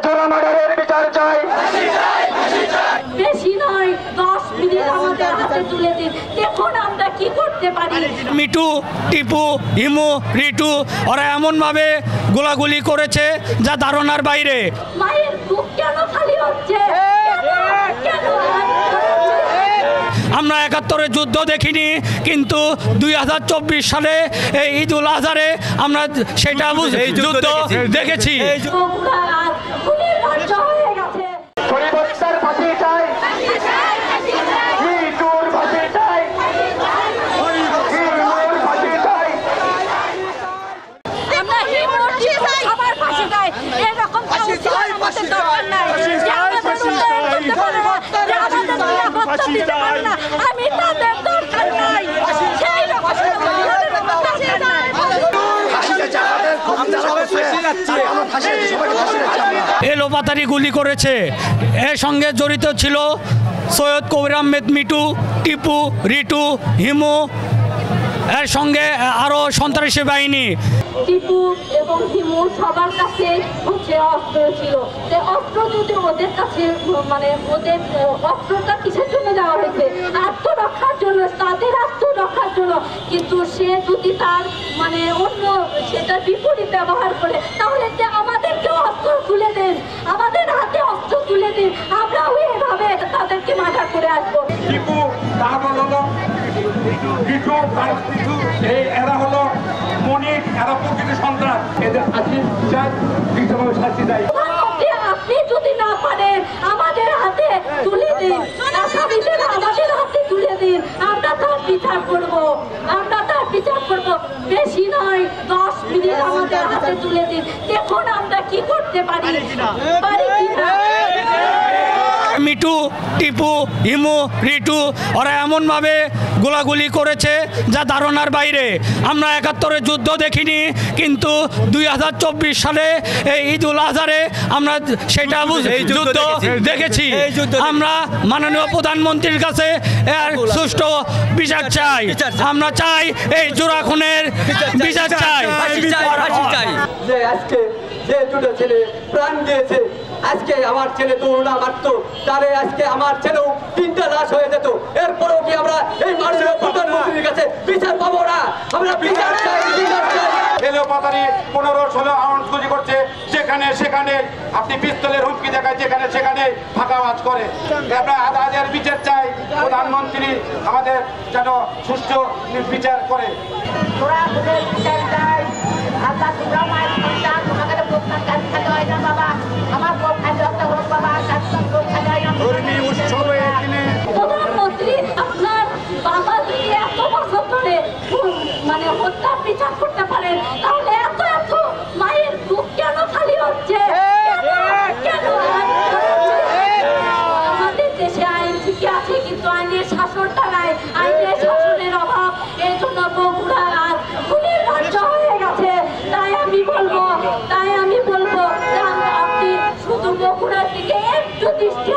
জোড়া মার্ডারের বিচার চাই। বেশি নয় 10 মিনিট আমাদের হাতে তুলে দিন, দেখুন আমরা কি করতে পারি। মিটু, টিপু, হিমু, রিটু ওরা এমনভাবে গোলাগুলি করেছে যা ধারণার বাইরে। মায়ের বুক কেন খালি হচ্ছে? আমরা 71-এর যুদ্ধ দেখিনি, কিন্তু 2024 সালে এই ঈদুল আজহারে আমরা সেটা যুদ্ধ দেখেছি। এলোপাতারি গুলি করেছে। এর সঙ্গে জড়িত ছিল সৈয়দ কবির আহমেদ মিটু, টিপু, রিটু, হিমু, এর সঙ্গে আরও সন্ত্রাসী বাহিনী। টিপু এবং হিমু সবার কাছে হচ্ছে অস্ত্র ছিল। যে অস্ত্র যদি ওদের কাছে মানে ওদের অস্ত্রটা কিসের জন্য দেওয়া হয়েছে? আত্মরক্ষার জন্য, তাদের আত্মরক্ষার জন্য। কিন্তু সে যদি তার মানে অন্য সেটার বিপরীত ব্যবহার করে, তাহলে আমাদেরকেও অস্ত্র তুলে দেন, আমাদের হাতে অস্ত্র তুলে দিন, আমরাও এভাবে তাদেরকে মার্ডার করে আসবো। টিপু হলো এরা হলো মনির, এরা প্রকৃত সন্ত্রাস, এদের শাস্তি চাই। আপনি যদি না পারেন আমাদের হাতে তুলে দিন, আসামিদের আমাদের হাতে তুলে দিন, আমরা তার বিচার করব, আমরা তার বিচার করব। বেশি নয় 10 মিনিট আমাদের হাতে তুলে দিন, দেখুন আমরা কি করতে পারি। মিটু, টিপু, হিমু, রিটু ওরা এমনভাবে গোলাগুলি করেছে যা ধারণার বাইরে। আমরা 71-এর যুদ্ধ দেখিনি, কিন্তু 2024 সালে এই ঈদুল আজহারে আমরা সেটা যুদ্ধ দেখেছি। আমরা মাননীয় প্রধানমন্ত্রীর কাছে এর সুষ্ঠু বিচার চাই। আমরা চাই এই জোড়া খুনের বিচার চাই। যে আজকে যে দুটো ছেলে প্রাণ দিয়েছে, আজকে আমার ছেলে দৌড়া মারতো, তাহলে আজকে আমার ছেলেও 3টা লাশ হয়ে যেত। এরপরেও কি আমরা এই মাননীয় প্রধানমন্ত্রীর কাছে বিচার পাবো না? আমরা বিচার চাই, বিচার চাই। এলোপাতারি 15-16 আউন্স গুলি করছে, যেখানে সেখানে আপনি পিস্তলের হুমকি দেখায়, যেখানে সেখানে ফাঁকা আওয়াজ করে। আমরা আদালতের বিচার চাই, প্রধানমন্ত্রী আমাদের যেন সুষ্ঠু বিচার করে। ধর্মীয় উৎসবে প্রধানমন্ত্রী আপনার বাবা যদি এত বছর ধরে মানে হত্যার বিচার করতে পারেন, তাহলে এত এত মায়ের বুক কেন খালি হচ্ছে? আমাদের দেশে আইন ঠিকই আছে, কিন্তু আইনের শাসনটা নাই, আইনের শাসনের অভাব। এই জন্য বগুড়া আর খুনের রাজ্য হয়ে গেছে। তাই আমি বলবো যে আপনি শুধু বগুড়ার দিকে একটু দৃষ্টি